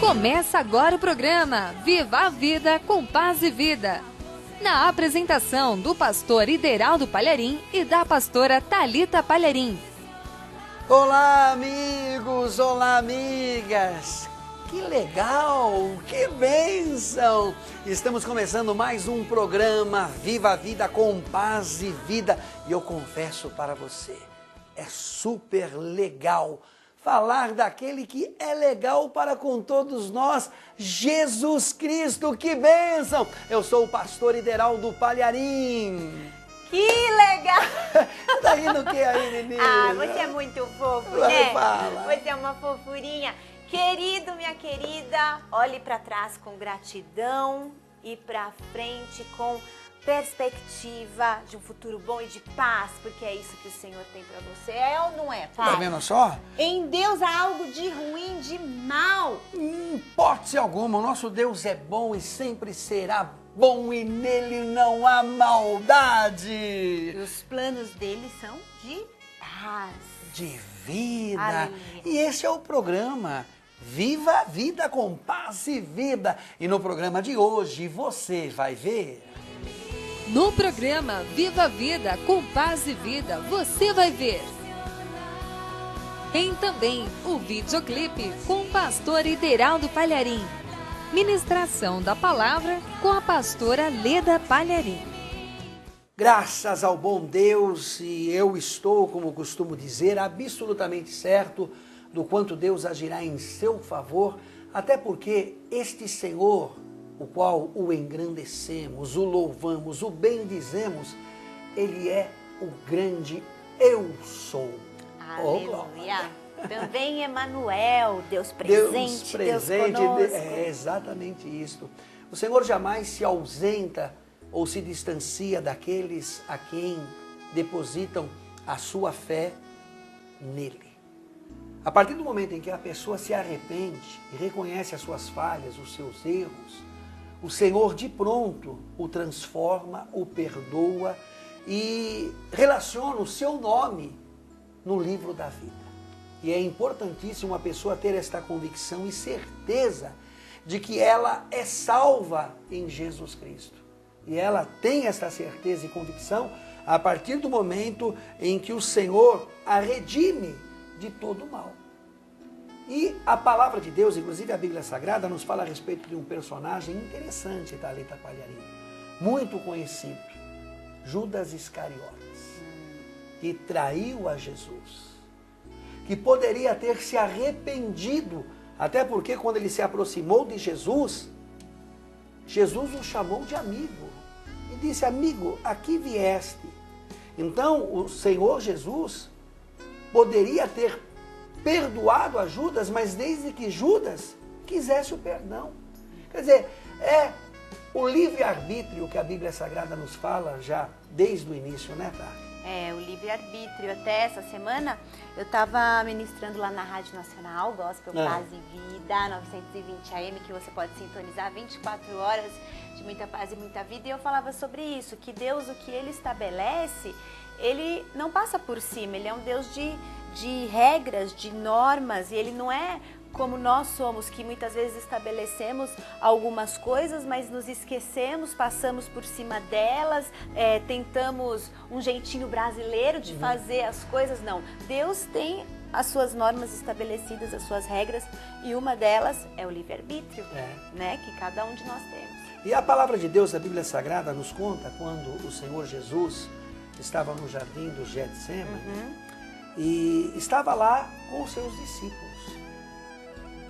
Começa agora o programa Viva a Vida com Paz e Vida. Na apresentação do pastor Ideraldo Palharim e da pastora Thalita Palharim. Olá, amigos! Olá, amigas! Que legal! Que bênção! Estamos começando mais um programa Viva a Vida com Paz e Vida. E eu confesso para você, é super legal falar daquele que é legal para com todos nós, Jesus Cristo. Que bênção! Eu sou o pastor Ideraldo Palharim. Que legal! Tá rindo o que aí, menina? Ah, você é muito fofo, Vai, né? fala. Você é uma fofurinha. Querido, minha querida, olhe para trás com gratidão e para frente com perspectiva de um futuro bom e de paz, porque é isso que o Senhor tem para você. É ou não é, pai? Tá vendo só? Em Deus há algo de ruim, de mal. Em hipótese alguma, o nosso Deus é bom e sempre será bom e nele não há maldade. E os planos dele são de paz. De vida. Aleluia. E esse é o programa Viva a Vida com Paz e Vida. E no programa de hoje você vai ver... No programa Viva a Vida com Paz e Vida, você vai ver. Tem também o videoclipe com o pastor Ideraldo Palharim. Ministração da palavra com a pastora Leda Palharim. Graças ao bom Deus, e eu estou, como costumo dizer, absolutamente certo do quanto Deus agirá em seu favor, até porque este Senhor, o qual o engrandecemos, o louvamos, o bendizemos, Ele é o grande Eu Sou. Aleluia. Também Emanuel, Deus presente, Deus conosco. É exatamente isso. O Senhor jamais se ausenta ou se distancia daqueles a quem depositam a sua fé nele. A partir do momento em que a pessoa se arrepende e reconhece as suas falhas, os seus erros, o Senhor de pronto o transforma, o perdoa e relaciona o seu nome no livro da vida. E é importantíssimo a pessoa ter esta convicção e certeza de que ela é salva em Jesus Cristo. E ela tem esta certeza e convicção a partir do momento em que o Senhor a redime de todo o mal. E a palavra de Deus, inclusive a Bíblia Sagrada, nos fala a respeito de um personagem interessante, Thalita Palharim, muito conhecido, Judas Iscariotes, que traiu a Jesus, que poderia ter se arrependido, até porque quando ele se aproximou de Jesus, Jesus o chamou de amigo e disse: amigo, aqui vieste. Então o Senhor Jesus poderia ter perdoado a Judas, mas desde que Judas quisesse o perdão. Quer dizer, é o livre-arbítrio que a Bíblia Sagrada nos fala já desde o início, né, Tati? É, o livre-arbítrio. Até essa semana eu estava ministrando lá na Rádio Nacional, Gospel Paz e Vida, 920 AM, que você pode sintonizar 24 horas de muita paz e muita vida. E eu falava sobre isso, que Deus, o que Ele estabelece, Ele não passa por cima. Ele é um Deus de regras, de normas, e Ele não é como nós somos, que muitas vezes estabelecemos algumas coisas, mas nos esquecemos, passamos por cima delas, tentamos um jeitinho brasileiro de fazer as coisas. Não, Deus tem as suas normas estabelecidas, as suas regras, e uma delas é o livre-arbítrio, né, que cada um de nós temos. E a palavra de Deus, a Bíblia Sagrada, nos conta quando o Senhor Jesus estava no jardim do Getsemane e estava lá com os seus discípulos.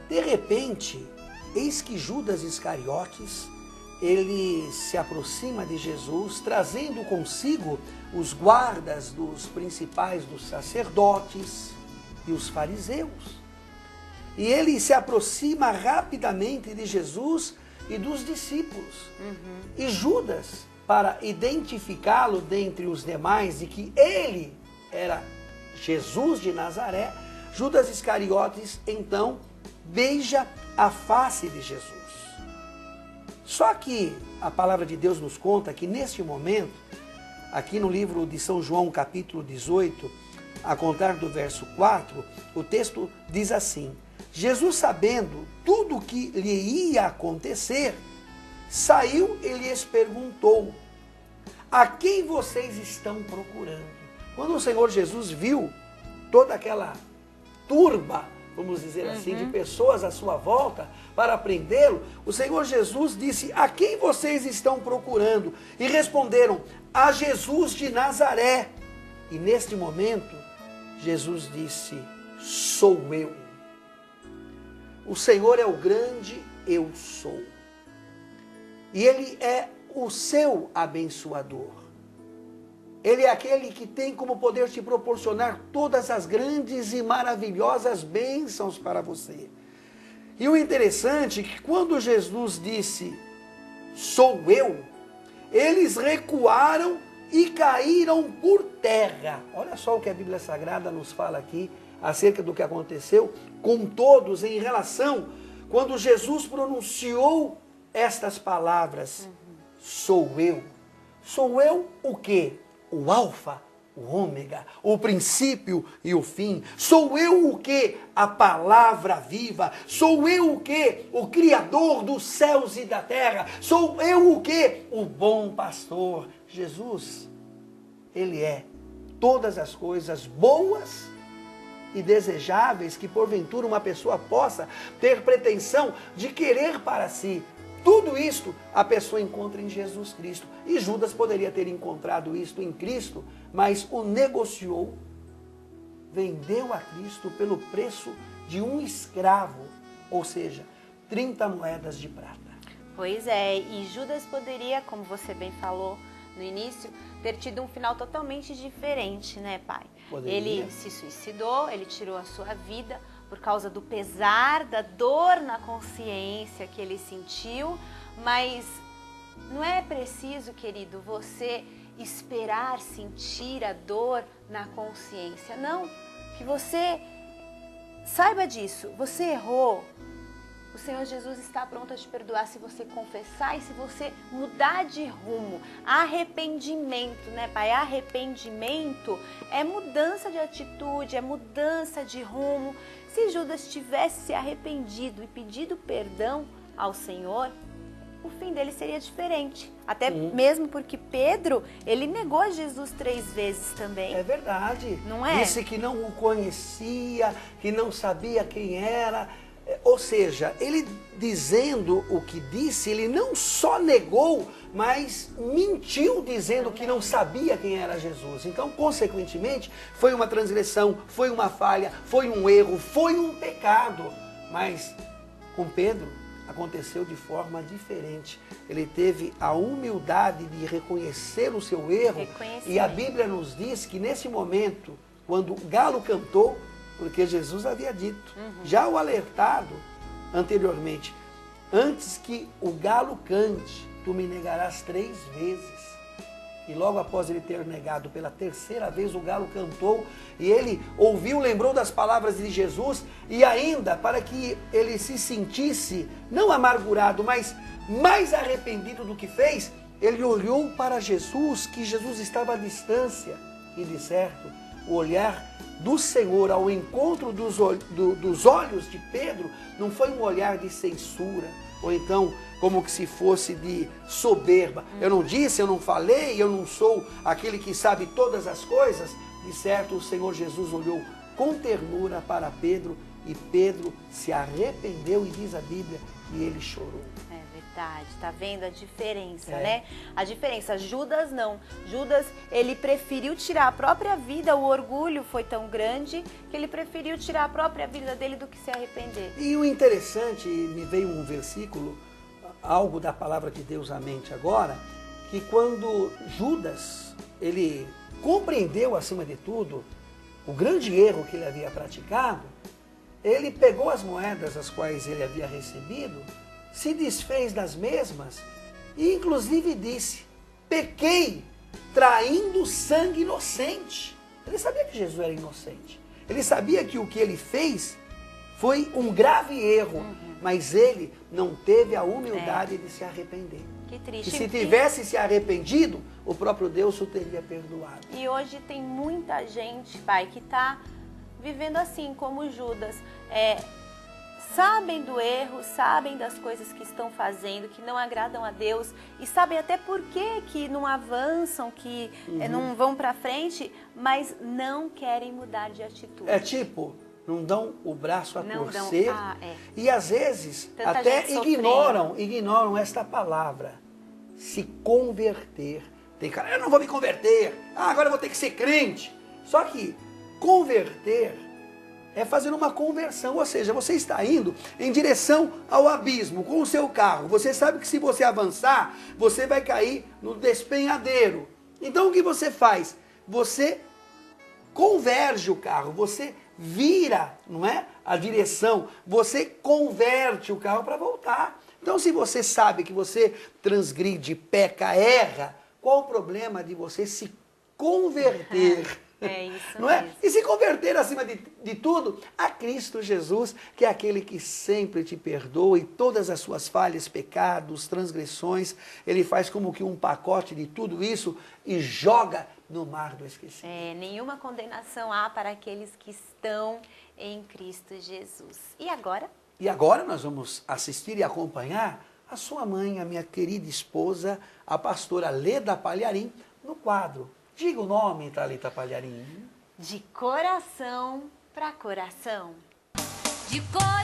De repente, eis que Judas Iscariotes, ele se aproxima de Jesus, trazendo consigo os guardas dos principais dos sacerdotes e os fariseus. E ele se aproxima rapidamente de Jesus e dos discípulos. E Judas, para identificá-lo dentre os demais e que ele era Jesus de Nazaré, Judas Iscariotes, então, beija a face de Jesus. Só que a palavra de Deus nos conta que neste momento, aqui no livro de São João, capítulo 18, a contar do verso 4, o texto diz assim: Jesus, sabendo tudo o que lhe ia acontecer, saiu e lhes perguntou: a quem vocês estão procurando? Quando o Senhor Jesus viu toda aquela turba, vamos dizer assim, de pessoas à sua volta para prendê-lo, o Senhor Jesus disse: a quem vocês estão procurando? E responderam: a Jesus de Nazaré. E neste momento, Jesus disse: sou eu. O Senhor é o grande eu sou. E Ele é o seu abençoador. Ele é aquele que tem como poder te proporcionar todas as grandes e maravilhosas bênçãos para você. E o interessante é que quando Jesus disse, sou eu, eles recuaram e caíram por terra. Olha só o que a Bíblia Sagrada nos fala aqui acerca do que aconteceu com todos em relação quando Jesus pronunciou estas palavras. Sou eu. Sou eu o quê? O alfa, o ômega, o princípio e o fim. Sou eu o quê? A palavra viva. Sou eu o quê? O criador dos céus e da terra. Sou eu o quê? O bom pastor. Jesus, Ele é todas as coisas boas e desejáveis que porventura uma pessoa possa ter pretensão de querer para si. Tudo isto a pessoa encontra em Jesus Cristo. E Judas poderia ter encontrado isto em Cristo, mas o negociou, vendeu a Cristo pelo preço de um escravo, ou seja, 30 moedas de prata. Pois é, e Judas poderia, como você bem falou no início, ter tido um final totalmente diferente, né, pai? Poderia. Ele se suicidou, ele tirou a sua vida por causa do pesar, da dor na consciência que ele sentiu, mas não é preciso, querido, você esperar sentir a dor na consciência. Não, que você saiba disso, você errou. O Senhor Jesus está pronto a te perdoar se você confessar e se você mudar de rumo. Arrependimento, né, pai? Arrependimento é mudança de atitude, é mudança de rumo. Se Judas tivesse se arrependido e pedido perdão ao Senhor, o fim dele seria diferente. Até mesmo porque Pedro, ele negou Jesus 3 vezes também. É verdade. Não é? Disse que não o conhecia, que não sabia quem era. Ou seja, ele dizendo o que disse, ele não só negou, mas mentiu dizendo que não sabia quem era Jesus. Então, consequentemente, foi uma transgressão, foi uma falha, foi um erro, foi um pecado. Mas com Pedro aconteceu de forma diferente. Ele teve a humildade de reconhecer o seu erro. E a Bíblia nos diz que nesse momento, quando o galo cantou, porque Jesus havia dito, já o alertado anteriormente, antes que o galo cante, tu me negarás 3 vezes. E logo após ele ter negado pela 3ª vez, o galo cantou e ele ouviu, lembrou das palavras de Jesus e ainda, para que ele se sentisse, não amargurado, mas mais arrependido do que fez, ele olhou para Jesus, que Jesus estava à distância e de certo, o olhar do Senhor ao encontro dos olhos de Pedro não foi um olhar de censura, ou então como que se fosse de soberba. Eu não disse, eu não falei, eu não sou aquele que sabe todas as coisas. De certo, o Senhor Jesus olhou com ternura para Pedro e Pedro se arrependeu e diz a Bíblia que ele chorou. Verdade, tá vendo a diferença, né? A diferença, Judas não. Judas, ele preferiu tirar a própria vida, o orgulho foi tão grande que ele preferiu tirar a própria vida dele do que se arrepender. E o interessante, me veio um versículo, algo da palavra de Deus à mente agora, que quando Judas, ele compreendeu acima de tudo o grande erro que ele havia praticado, ele pegou as moedas as quais ele havia recebido, se desfez das mesmas e inclusive disse, pequei traindo sangue inocente. Ele sabia que Jesus era inocente. Ele sabia que o que ele fez foi um grave erro, mas ele não teve a humildade de se arrepender. Que triste. E se tivesse se arrependido, o próprio Deus o teria perdoado. E hoje tem muita gente, pai, que está vivendo assim, como Judas, sabem do erro, sabem das coisas que estão fazendo, que não agradam a Deus e sabem até por que não avançam, que não vão para frente, mas não querem mudar de atitude. É tipo, não dão o braço a torcer e às vezes até ignoram esta palavra, se converter. Tem cara, eu não vou me converter, agora eu vou ter que ser crente. Só que converter é fazer uma conversão, ou seja, você está indo em direção ao abismo com o seu carro. Você sabe que se você avançar, você vai cair no despenhadeiro. Então o que você faz? Você converge o carro, você vira, não é? A direção, você converte o carro para voltar. Então se você sabe que você transgride, peca, erra, qual o problema de você se converter? É isso não é? mesmo. E se converter acima de tudo a Cristo Jesus, que é aquele que sempre te perdoa e todas as suas falhas, pecados, transgressões, ele faz como que um pacote de tudo isso e joga no mar do esquecimento. Nenhuma condenação há para aqueles que estão em Cristo Jesus. E agora? E agora nós vamos assistir e acompanhar a sua mãe, a minha querida esposa, a pastora Leda Palharim, no quadro. Diga o nome, Thalita Palharim. De coração para coração. De coração.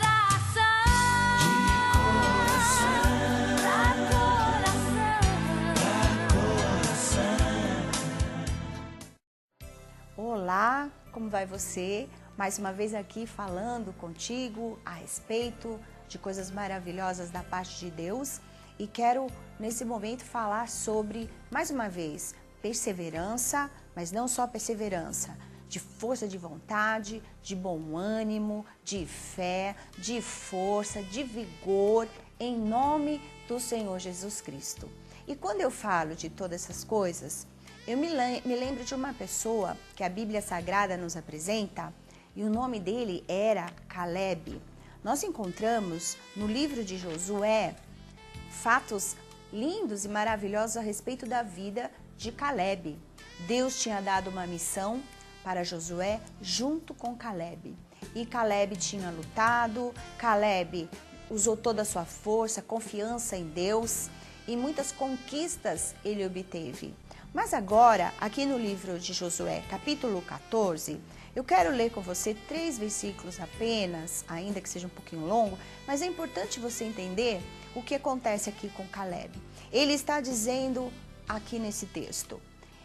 Olá, como vai você? Mais uma vez aqui falando contigo a respeito de coisas maravilhosas da parte de Deus e quero nesse momento falar sobre, mais uma vez, perseverança, mas não só perseverança, de força de vontade, de bom ânimo, de fé, de força, de vigor, em nome do Senhor Jesus Cristo. E quando eu falo de todas essas coisas, eu me lembro de uma pessoa que a Bíblia Sagrada nos apresenta e o nome dele era Caleb. Nós encontramos no livro de Josué fatos lindos e maravilhosos a respeito da vida de Caleb. Deus tinha dado uma missão para Josué junto com Caleb. E Caleb tinha lutado, Caleb usou toda a sua força, confiança em Deus e muitas conquistas ele obteve. Mas agora, aqui no livro de Josué, capítulo 14, eu quero ler com você 3 versículos apenas, ainda que seja um pouquinho longo, mas é importante você entender o que acontece aqui com Caleb. Ele está dizendo aqui nesse texto: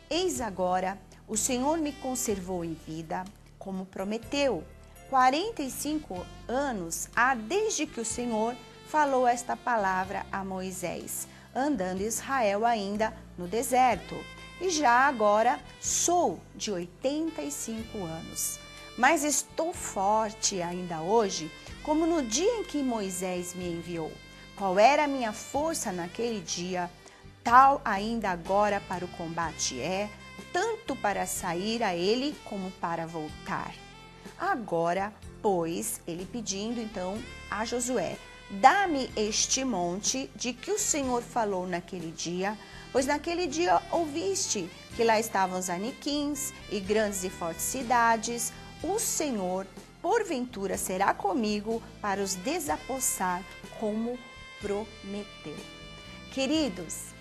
eis agora, o Senhor me conservou em vida, como prometeu. 45 anos há desde que o Senhor falou esta palavra a Moisés, andando Israel ainda no deserto. E já agora sou de 85 anos, mas estou forte ainda hoje, como no dia em que Moisés me enviou. Qual era a minha força naquele dia, tal ainda agora para o combate é, tanto para sair a ele como para voltar. Agora, pois, ele pedindo então a Josué: dá-me este monte de que o Senhor falou naquele dia, pois naquele dia ouviste que lá estavam os aniquins e grandes e fortes cidades. O Senhor, porventura, será comigo para os desapossar, como prometeu. Queridos,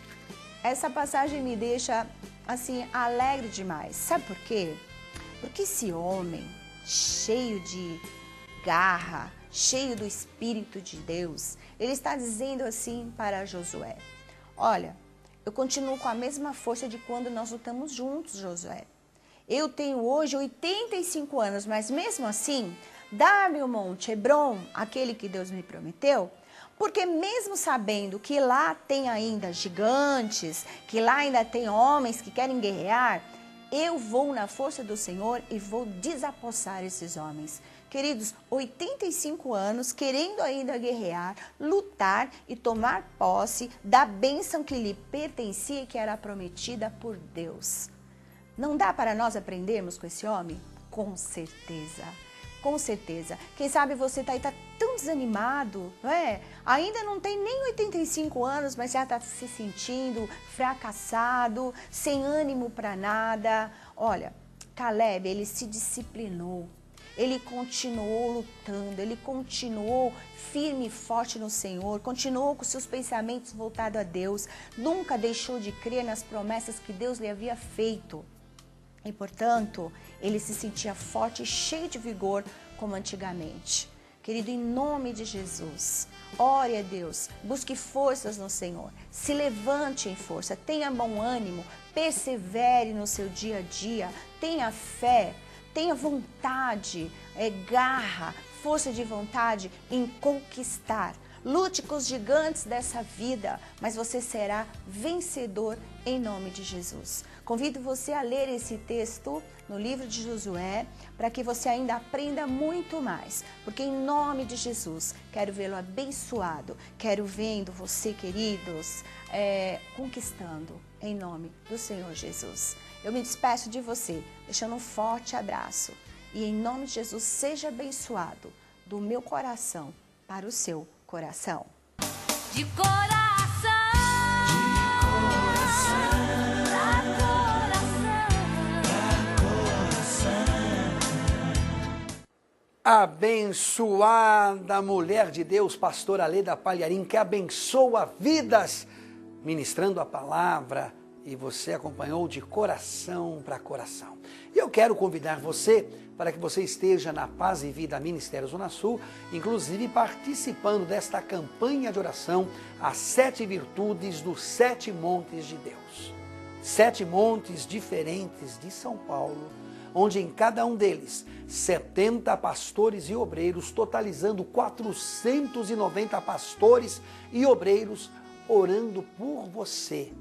essa passagem me deixa assim alegre demais. Sabe por quê? Porque esse homem cheio de garra, cheio do Espírito de Deus, ele está dizendo assim para Josué: olha, eu continuo com a mesma força de quando nós lutamos juntos, Josué. Eu tenho hoje 85 anos, mas mesmo assim, dá-me o Monte Hebron, aquele que Deus me prometeu, porque mesmo sabendo que lá tem ainda gigantes, que lá ainda tem homens que querem guerrear, eu vou na força do Senhor e vou desapossar esses homens. Queridos, 85 anos querendo ainda guerrear, lutar e tomar posse da bênção que lhe pertencia e que era prometida por Deus. Não dá para nós aprendermos com esse homem? Com certeza. Com certeza. Quem sabe você está tão desanimado, não é? Ainda não tem nem 85 anos, mas já está se sentindo fracassado, sem ânimo para nada. Olha, Caleb, ele se disciplinou. ele continuou lutando, ele continuou firme e forte no Senhor, continuou com seus pensamentos voltados a Deus, nunca deixou de crer nas promessas que Deus lhe havia feito. E, portanto, ele se sentia forte e cheio de vigor como antigamente. Querido, em nome de Jesus, ore a Deus, busque forças no Senhor, se levante em força, tenha bom ânimo, persevere no seu dia a dia, tenha fé, tenha vontade, garra, força de vontade em conquistar. Lute com os gigantes dessa vida, mas você será vencedor em nome de Jesus. Convido você a ler esse texto no livro de Josué, para que você ainda aprenda muito mais. Porque em nome de Jesus, quero vê-lo abençoado, quero vendo você, queridos, conquistando em nome do Senhor Jesus. Eu me despeço de você, deixando um forte abraço. E em nome de Jesus, seja abençoado do meu coração para o seu coração. De coração, abençoada mulher de Deus, pastora Leda Palharim, que abençoa vidas, ministrando a palavra, e você acompanhou de coração para coração. E eu quero convidar você para que você esteja na Paz e Vida Ministério Zona Sul, inclusive participando desta campanha de oração, as 7 virtudes dos 7 montes de Deus. 7 montes diferentes de São Paulo, onde em cada um deles 70 pastores e obreiros, totalizando 490 pastores e obreiros orando por você.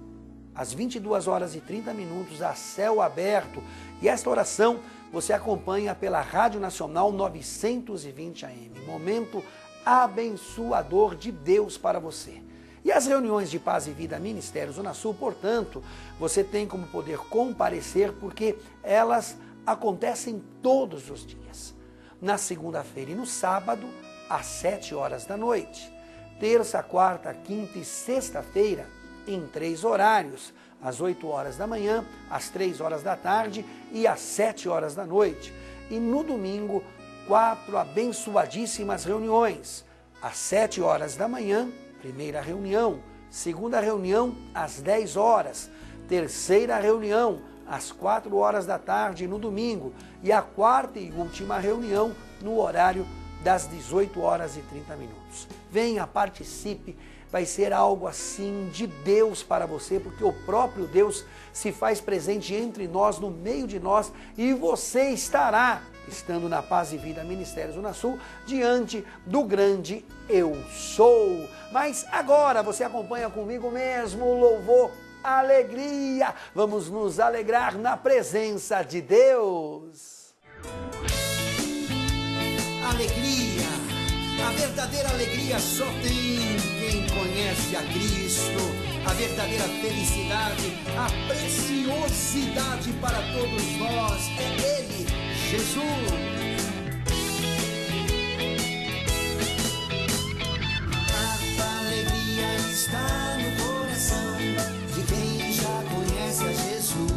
Às 22 horas e 30 minutos, a céu aberto. E esta oração você acompanha pela Rádio Nacional 920 AM. Momento abençoador de Deus para você. E as reuniões de Paz e Vida Ministério Zona Sul, portanto, você tem como poder comparecer, porque elas acontecem todos os dias. Na segunda-feira e no sábado, às 7 horas da noite. Terça, quarta, quinta e sexta-feira, em 3 horários, às 8 horas da manhã, às 3 horas da tarde e às 7 horas da noite. E no domingo, 4 abençoadíssimas reuniões, às 7 horas da manhã, primeira reunião, segunda reunião, às 10 horas, terceira reunião, às 4 horas da tarde no domingo, e a quarta e última reunião no horário das 18 horas e 30 minutos. Venha, participe. Vai ser algo assim de Deus para você, porque o próprio Deus se faz presente entre nós, no meio de nós, e você estará, estando na Paz e Vida Ministério Zona Sul, diante do grande Eu Sou. Mas agora você acompanha comigo mesmo o louvor, alegria. Vamos nos alegrar na presença de Deus. Alegria, a verdadeira alegria só tem quem conhece a Cristo, a verdadeira felicidade, a preciosidade para todos nós é Ele, Jesus. A alegria está no coração de quem já conhece a Jesus.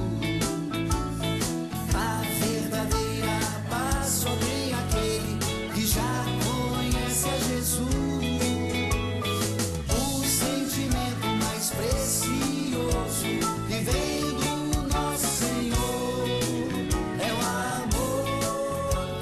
A verdadeira paz só tem aquele que já conhece a Jesus. Precioso que vem do nosso Senhor é o amor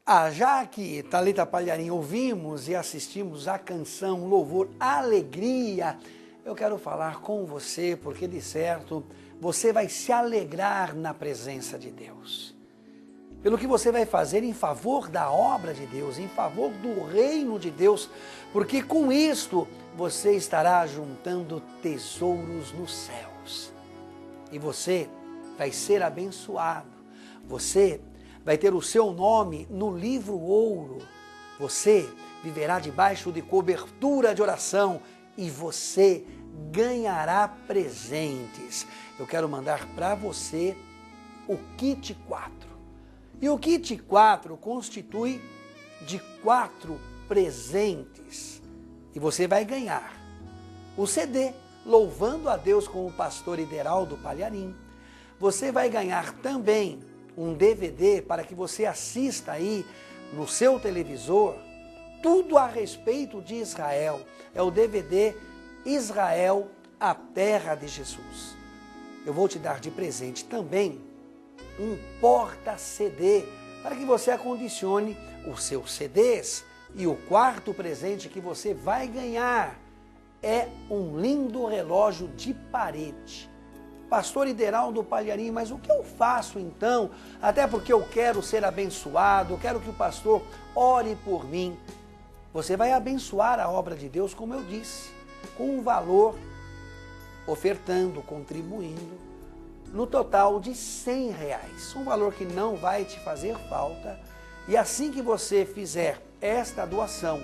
Já que Thalita Palharim ouvimos e assistimos a canção Louvor, Alegria, eu quero falar com você, porque de certo você vai se alegrar na presença de Deus. Pelo que você vai fazer em favor da obra de Deus, em favor do reino de Deus, porque com isto você estará juntando tesouros nos céus. E você vai ser abençoado. Você vai ter o seu nome no livro ouro. Você viverá debaixo de cobertura de oração e você ganhará presentes. Eu quero mandar para você o kit 4. E o kit 4 constitui de 4 presentes. E você vai ganhar o CD Louvando a Deus com o pastor Ideraldo Palharim. Você vai ganhar também um DVD para que você assista aí no seu televisor tudo a respeito de Israel. É o DVD Israel, a Terra de Jesus. Eu vou te dar de presente também um porta-CD para que você acondicione os seus CDs. E o quarto presente que você vai ganhar é um lindo relógio de parede. Pastor Ideraldo Palharim, mas o que eu faço então? Até porque eu quero ser abençoado, eu quero que o pastor ore por mim. Você vai abençoar a obra de Deus, como eu disse, com um valor, ofertando, contribuindo, no total de R$100. Um valor que não vai te fazer falta. E assim que você fizer esta doação,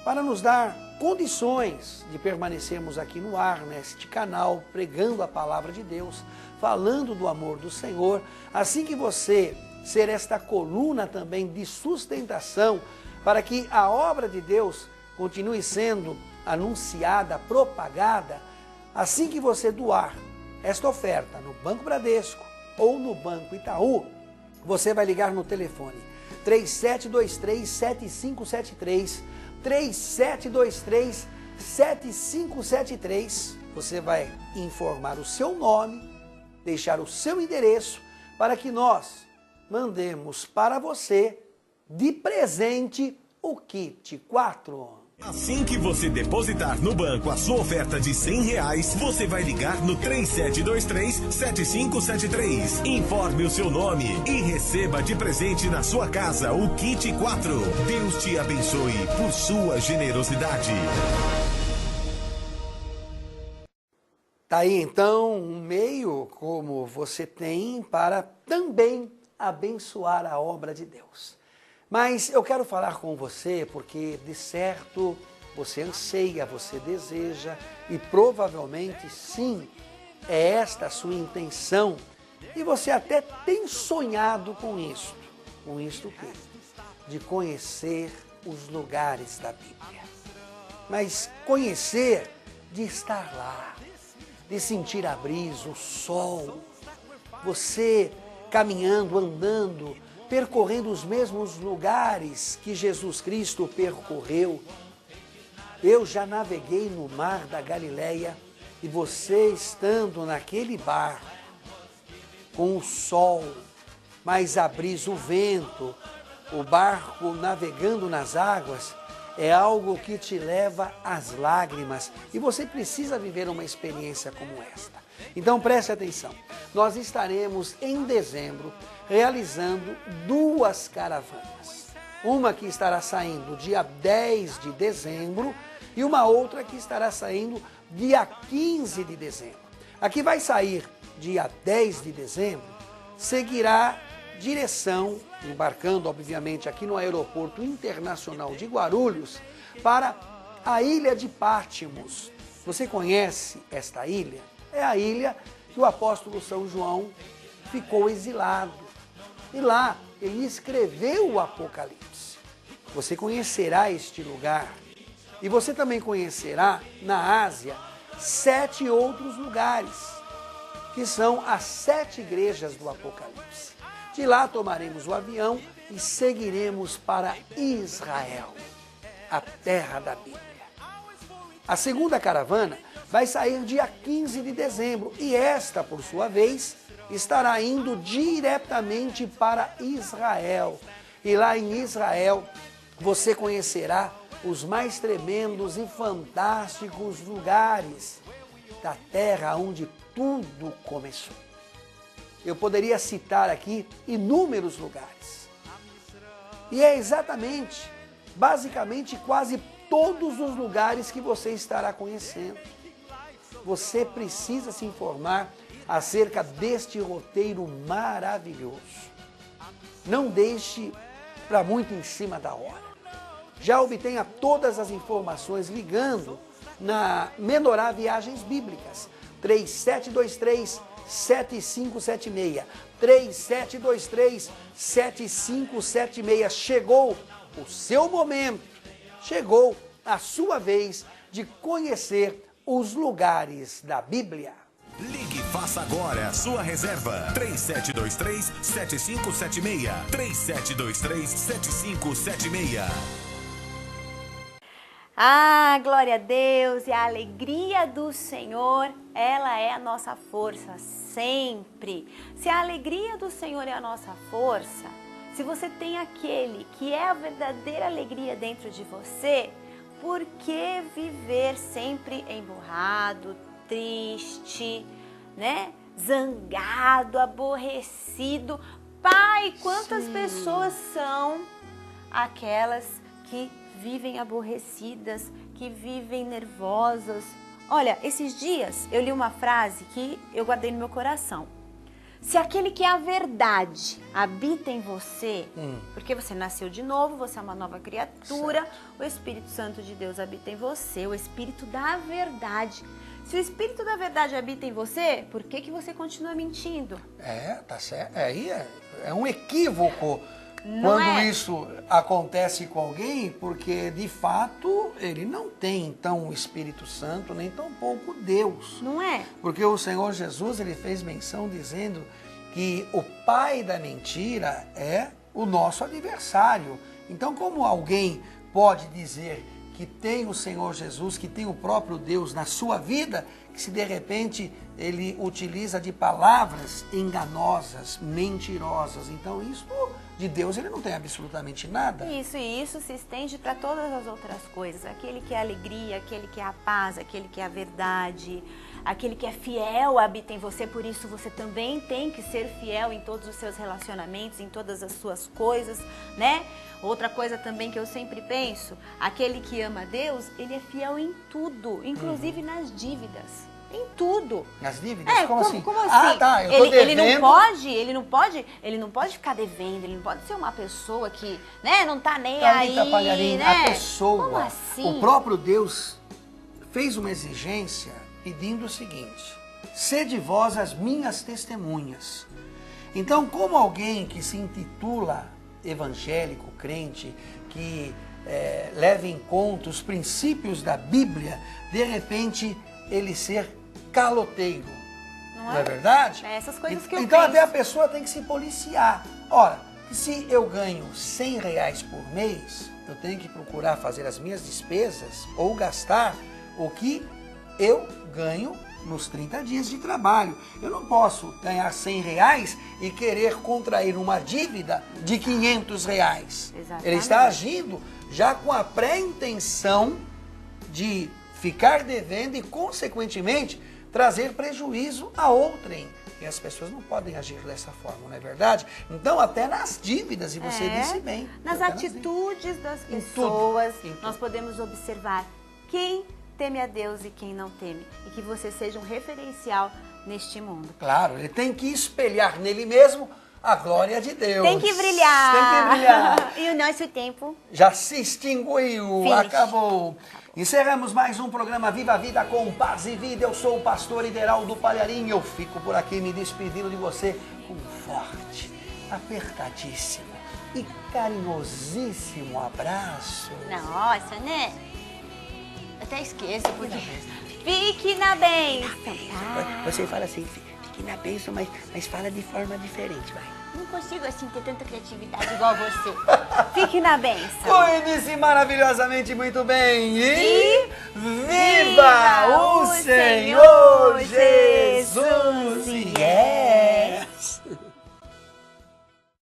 para nos dar condições de permanecermos aqui no ar, neste canal, pregando a palavra de Deus, falando do amor do Senhor, assim que você ser esta coluna também de sustentação, para que a obra de Deus continue sendo anunciada, propagada, assim que você doar esta oferta no Banco Bradesco ou no Banco Itaú, você vai ligar no telefone 3723-7573, 3723-7573. Você vai informar o seu nome, deixar o seu endereço, para que nós mandemos para você de presente o kit 4. Assim que você depositar no banco a sua oferta de R$100, você vai ligar no 3723-7573. Informe o seu nome e receba de presente na sua casa o kit 4. Deus te abençoe por sua generosidade. Tá aí então um meio como você tem para também abençoar a obra de Deus. Mas eu quero falar com você porque, de certo, você anseia, você deseja e provavelmente, sim, é esta a sua intenção e você até tem sonhado com isto. Com isto o quê? De conhecer os lugares da Bíblia. Mas conhecer de estar lá, de sentir a brisa, o sol, você caminhando, andando, percorrendo os mesmos lugares que Jesus Cristo percorreu. Eu já naveguei no mar da Galileia e você estando naquele barco, com o sol, mais a brisa, o vento, o barco navegando nas águas, é algo que te leva às lágrimas e você precisa viver uma experiência como esta. Então preste atenção, nós estaremos em dezembro realizando 2 caravanas. Uma que estará saindo dia 10 de dezembro e uma outra que estará saindo dia 15 de dezembro. A que vai sair dia 10 de dezembro seguirá direção, embarcando obviamente aqui no Aeroporto Internacional de Guarulhos, para a ilha de Patmos. Você conhece esta ilha? É a ilha que o apóstolo São João ficou exilado. E lá ele escreveu o Apocalipse. Você conhecerá este lugar. E você também conhecerá na Ásia 7 outros lugares, que são as 7 igrejas do Apocalipse. De lá tomaremos o avião e seguiremos para Israel, a terra da Bíblia. A segunda caravana vai sair dia 15 de dezembro e esta, por sua vez, estará indo diretamente para Israel. E lá em Israel você conhecerá os mais tremendos e fantásticos lugares da terra onde tudo começou. Eu poderia citar aqui inúmeros lugares. E é exatamente, basicamente, quase todos os lugares que você estará conhecendo. Você precisa se informar acerca deste roteiro maravilhoso. Não deixe para muito em cima da hora. Já obtenha todas as informações ligando na Menorá Viagens Bíblicas, 3723-7576. 3723-7576. Chegou o seu momento, chegou a sua vez de conhecer os lugares da Bíblia. Ligue e faça agora a sua reserva. 3723-7576. 3723-7576. Ah, glória a Deus, e a alegria do Senhor, ela é a nossa força, sempre. Se a alegria do Senhor é a nossa força, se você tem aquele que é a verdadeira alegria dentro de você, por que viver sempre emburrado, triste, né? Zangado, aborrecido? Pai, quantas pessoas são aquelas que vivem aborrecidas, que vivem nervosas? Olha, esses dias eu li uma frase que eu guardei no meu coração. Se aquele que é a verdade habita em você, porque você nasceu de novo, você é uma nova criatura, certo. O Espírito Santo de Deus habita em você, o Espírito da verdade. Se o Espírito da verdade habita em você, por que você continua mentindo? Tá certo. Aí é um equívoco. Não quando isso acontece com alguém, porque de fato ele não tem então o Espírito Santo, nem tampouco Deus. Não é? Porque o Senhor Jesus, ele fez menção dizendo que o pai da mentira é o nosso adversário. Então, como alguém pode dizer que tem o Senhor Jesus, que tem o próprio Deus na sua vida, que se de repente ele utiliza de palavras enganosas, mentirosas, então isso de Deus ele não tem absolutamente nada. Isso, e isso se estende para todas as outras coisas. Aquele que é a alegria, aquele que é a paz, aquele que é a verdade, aquele que é fiel habita em você, por isso você também tem que ser fiel em todos os seus relacionamentos, em todas as suas coisas, né? Outra coisa também que eu sempre penso, aquele que ama Deus, ele é fiel em tudo, inclusive nas dívidas. Em tudo. Nas dívidas? Como assim? Como assim? Tá, eu tô ele devendo. não pode ficar devendo, ele não pode ser uma pessoa que, né, não tá nem Thalita aí, Palharim, né? a pessoa, Como assim? o próprio Deus fez uma exigência pedindo o seguinte: sede vós as minhas testemunhas. Então, como alguém que se intitula evangélico, crente, que leva em conta os princípios da Bíblia, de repente ele ser caloteiro. Não é verdade? É essas coisas que eu Então penso. até a pessoa tem que se policiar. Ora, se eu ganho R$100 por mês, eu tenho que procurar fazer as minhas despesas ou gastar o que eu ganho nos 30 dias de trabalho. Eu não posso ganhar R$100 e querer contrair uma dívida de R$500. Exatamente. Ele está agindo já com a pré-intenção de ficar devendo e, consequentemente, trazer prejuízo a outrem. E as pessoas não podem agir dessa forma, não é verdade? Então, até nas dívidas, e você disse bem. Nas atitudes das pessoas, nós podemos observar quem teme a Deus e quem não teme. E que você seja um referencial neste mundo. Claro, ele tem que espelhar nele mesmo a glória de Deus. Tem que brilhar. Tem que brilhar. E o nosso tempo já se extinguiu, Finish. Acabou. Encerramos mais um programa Viva a Vida com Paz e Vida. Eu sou o pastor Ideraldo Palharim. Eu fico por aqui me despedindo de você com um forte, apertadíssimo e carinhosíssimo abraço. Nossa, né? Até esqueço, porque... Fique na bênção. Você fala assim, fique na bênção, mas fala de forma diferente, vai. Não consigo, assim, ter tanta criatividade igual você. Fique na bênção. Cuide-se maravilhosamente muito bem e... Viva!